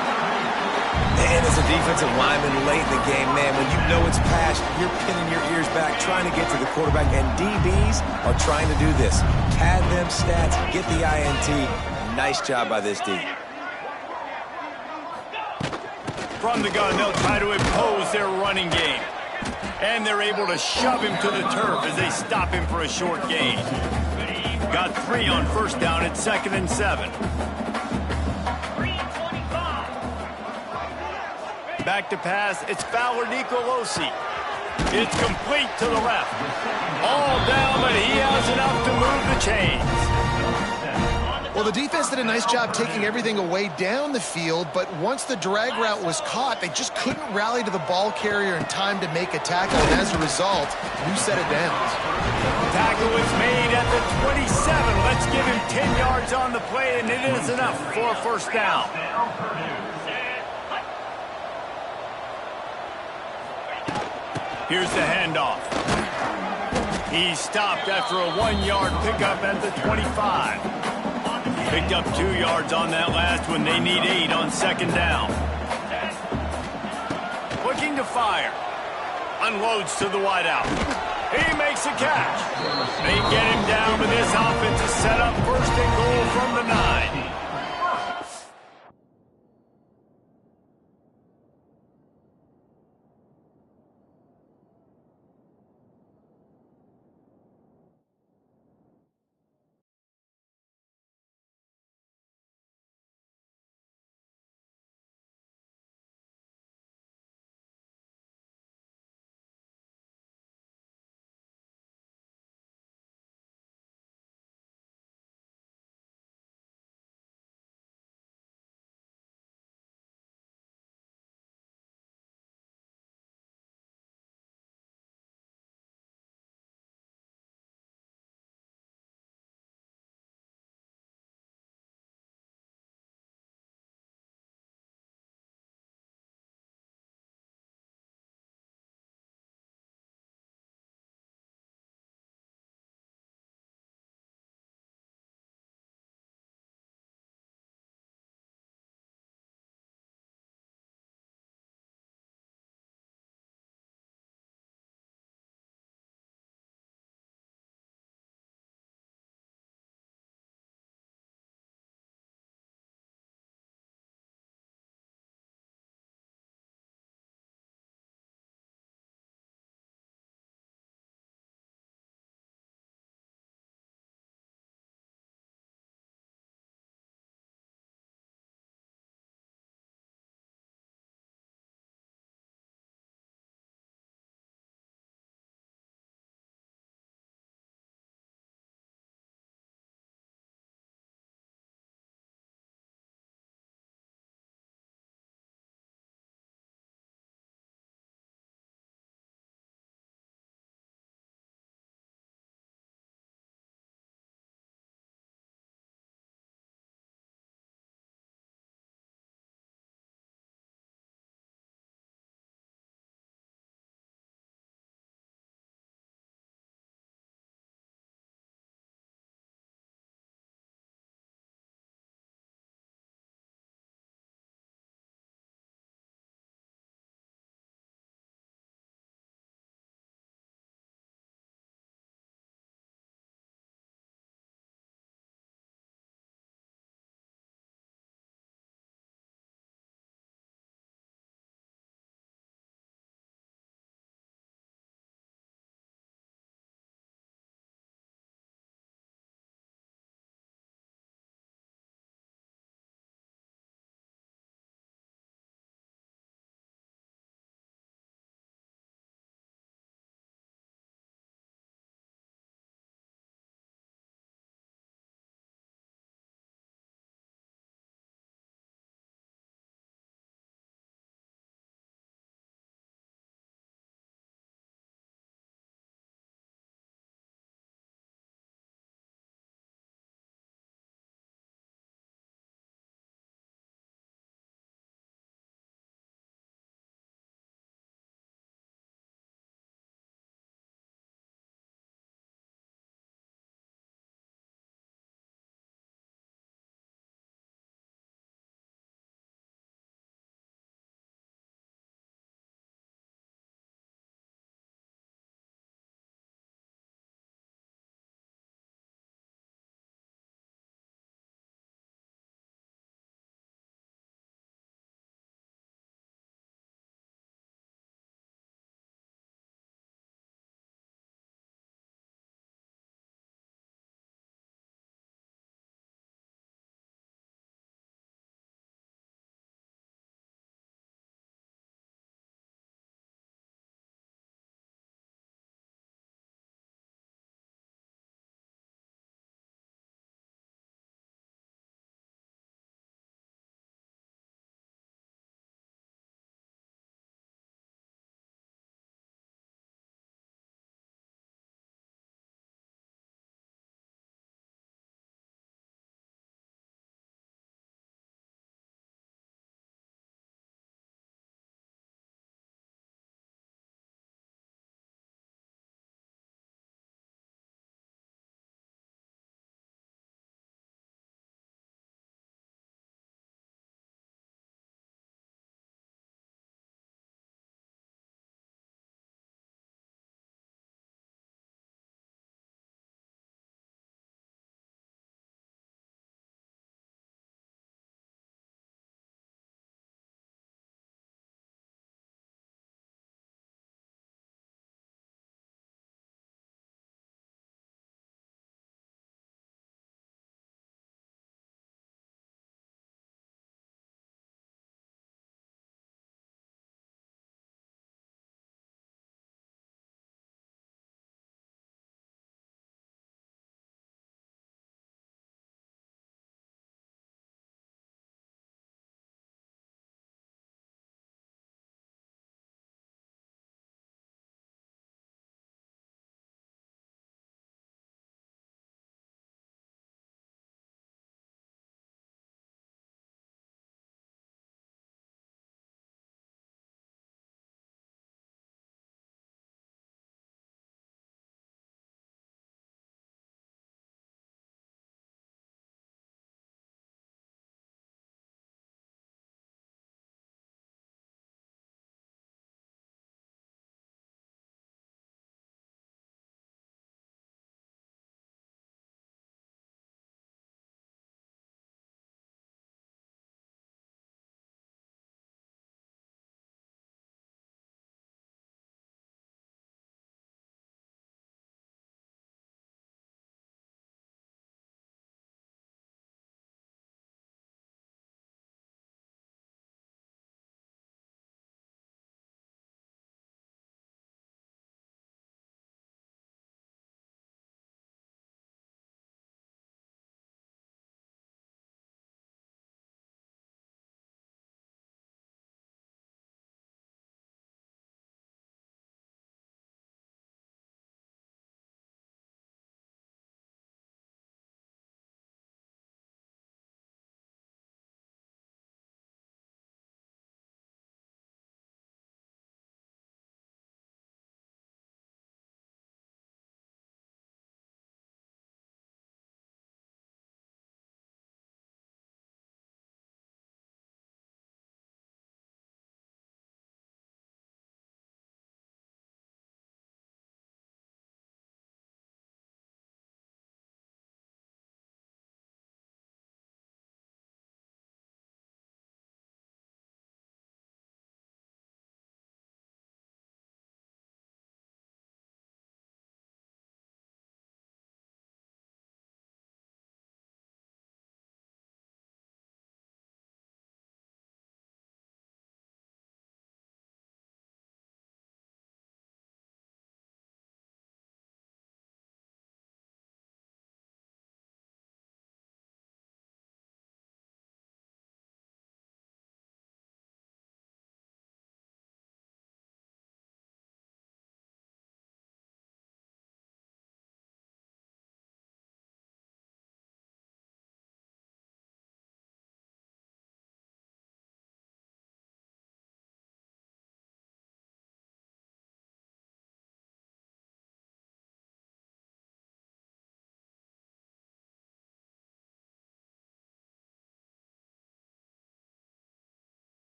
And as a defensive lineman late in the game, man, when you know it's past, you're pinning your ears back, trying to get to the quarterback, and DBs are trying to do this. Pad them stats, get the INT. Nice job by this D. From the gun, they'll try to impose their running game. And they're able to shove him to the turf as they stop him for a short gain. Got 3 on first down at 2nd and 7. Back to pass, it's Fowler Nicolosi. It's complete to the left. All down, but he has enough to move the chains. Well, the defense did a nice job taking everything away down the field, but once the drag route was caught, they just couldn't rally to the ball carrier in time to make a tackle, and as a result, new set of downs. Tackle is made at the 27. Let's give him 10 yards on the play, and it is enough for a first down. Here's the handoff. He's stopped after a 1-yard pickup at the 25. Picked up 2 yards on that last one. They need 8 on second down. Looking to fire. Unloads to the wideout. He makes a catch. They get him down, but this offense is set up first and goal from the 9.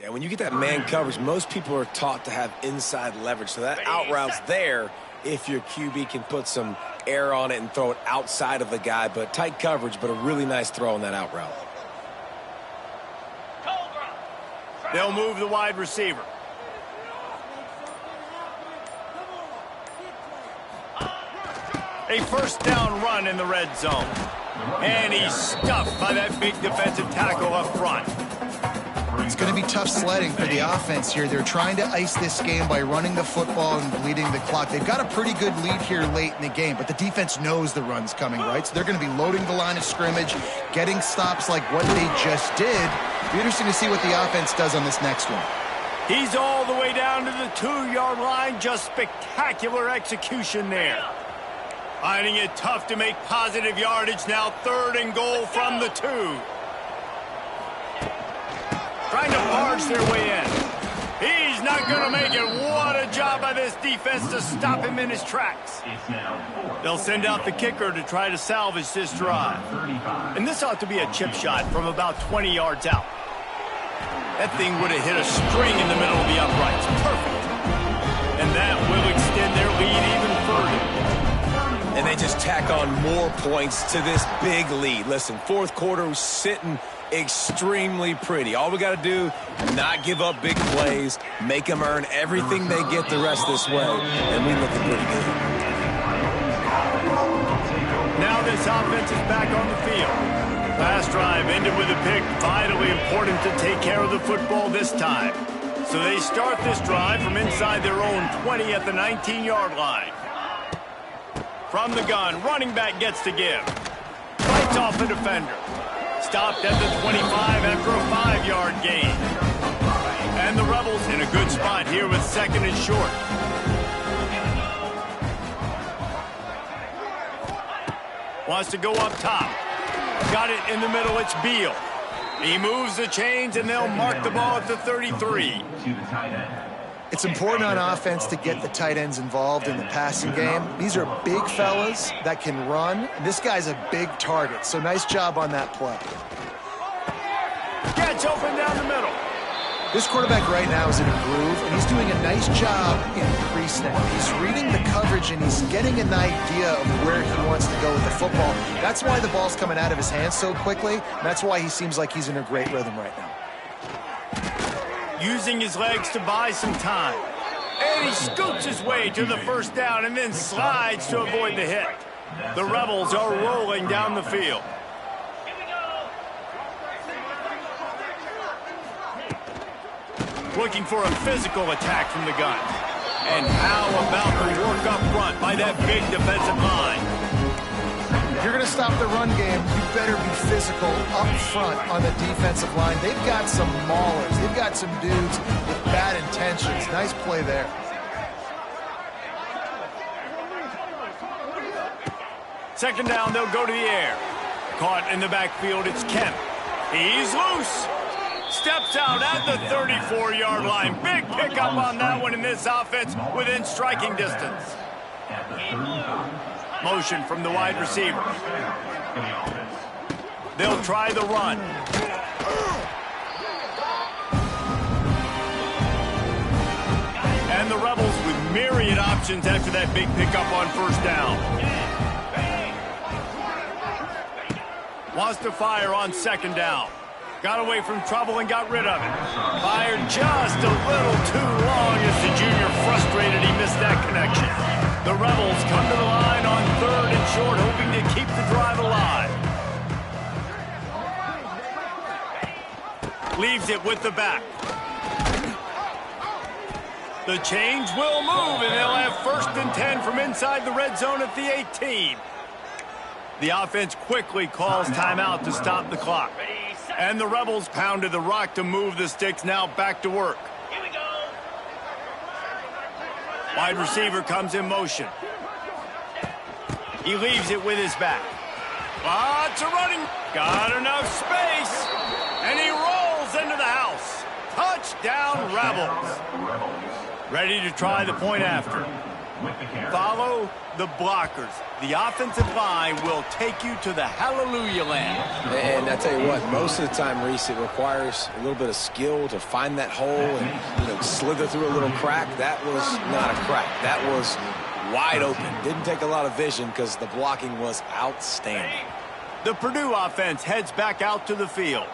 Yeah, when you get that man coverage, most people are taught to have inside leverage. So that out route's there if your QB can put some air on it and throw it outside of the guy. But tight coverage, but a really nice throw on that out route. They'll move the wide receiver. A first down run in the red zone. And he's stuffed by that big defensive tackle up front. It's going to be tough sledding for the offense here. They're trying to ice this game by running the football and bleeding the clock. They've got a pretty good lead here late in the game, but the defense knows the run's coming, right? So they're going to be loading the line of scrimmage, getting stops like what they just did. It'll be interesting to see what the offense does on this next one. He's all the way down to the 2-yard line. Just spectacular execution there. Finding it tough to make positive yardage now. 3rd and goal from the 2. Trying to barge their way in. He's not going to make it. What a job by this defense to stop him in his tracks. They'll send out the kicker to try to salvage this drive. And this ought to be a chip shot from about 20 yards out. That thing would have hit a string in the middle of the uprights. Perfect. And that will extend their lead even further. And they just tack on more points to this big lead. Listen, 4th quarter was sitting extremely pretty. All we got to do, not give up big plays, make them earn everything they get the rest this way, and we looking pretty good. Now this offense is back on the field. Last drive ended with a pick. Vitally important to take care of the football this time. So they start this drive from inside their own 20 at the 19-yard line. From the gun, running back gets to give. Fights off the defender. Stopped at the 25 after a 5-yard gain. And the Rebels in a good spot here with 2nd and short. Wants to go up top. Got it in the middle, it's Beal. He moves the chains and they'll mark the ball at the 33. It's important on offense to get the tight ends involved in the passing game. These are big fellas that can run, and this guy's a big target, so nice job on that play. Gets open down the middle. This quarterback right now is in a groove, and he's doing a nice job in pre-snap. He's reading the coverage, and he's getting an idea of where he wants to go with the football. That's why the ball's coming out of his hands so quickly, and that's why he seems like he's in a great rhythm right now. Using his legs to buy some time. And he scoops his way to the first down and then slides to avoid the hit. The Rebels are rolling down the field. Looking for a physical attack from the gun. And how about the work up front by that big defensive line? If you're going to stop the run game, you better be physical up front on the defensive line. They've got some maulers. They've got some dudes with bad intentions. Nice play there. Second down, they'll go to the air. Caught in the backfield, it's Kemp. He's loose. Steps out at the 34-yard line. Big pickup on that one in this offense within striking distance. Motion from the wide receiver. They'll try the run. And the Rebels with myriad options after that big pickup on first down. Wants to fire on second down. Got away from trouble and got rid of it. Fired just a little too long as the junior frustrated he missed that connection. The Rebels come to the line on 3rd and short, hoping to keep the drive alive. Leaves it with the back. The change will move, and they'll have 1st and 10 from inside the red zone at the 18. The offense quickly calls timeout to stop the clock. And the Rebels pounded the rock to move the sticks, now back to work. Here we go. Wide receiver comes in motion. He leaves it with his back. Lots of running. Got enough space. And he rolls into the house. Touchdown, Rebels. Ready to try the point after. with the carry. Follow the blockers. The offensive line will take you to the hallelujah land. And I tell you what, most of the time, Reese, it requires a little bit of skill to find that hole and slither through a little crack. That was not a crack. That was wide open. Didn't take a lot of vision because the blocking was outstanding. The Purdue offense heads back out to the field.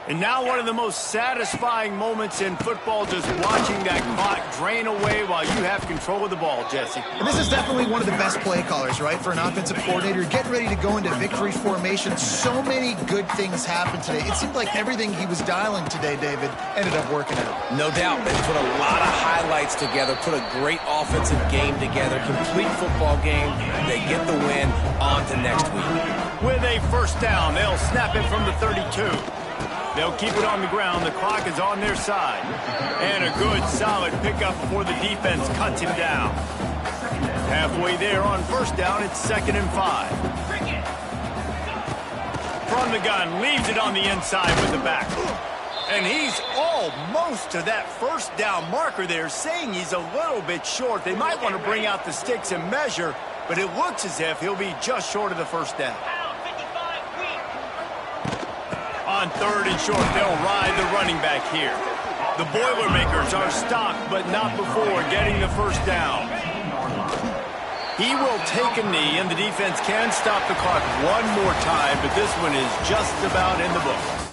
And now one of the most satisfying moments in football, just watching that clock drain away while you have control of the ball, Jesse. And this is definitely one of the best play callers, right, for an offensive coordinator. Getting ready to go into victory formation. So many good things happened today. It seemed like everything he was dialing today, David, ended up working out. No doubt. They put a lot of highlights together, put a great offensive game together, complete football game. They get the win. On to next week. With a first down, they'll snap it from the 32. They'll keep it on the ground. The clock is on their side. And a good, solid pickup before the defense cuts him down. Halfway there on first down, it's 2nd and 5. From the gun, leaves it on the inside with the back. And he's almost to that first down marker there, saying he's a little bit short. They might want to bring out the sticks and measure, but it looks as if he'll be just short of the first down. On 3rd and short, they'll ride the running back here. The Boilermakers are stopped, but not before getting the first down. He will take a knee, and the defense can stop the clock one more time, but this one is just about in the books.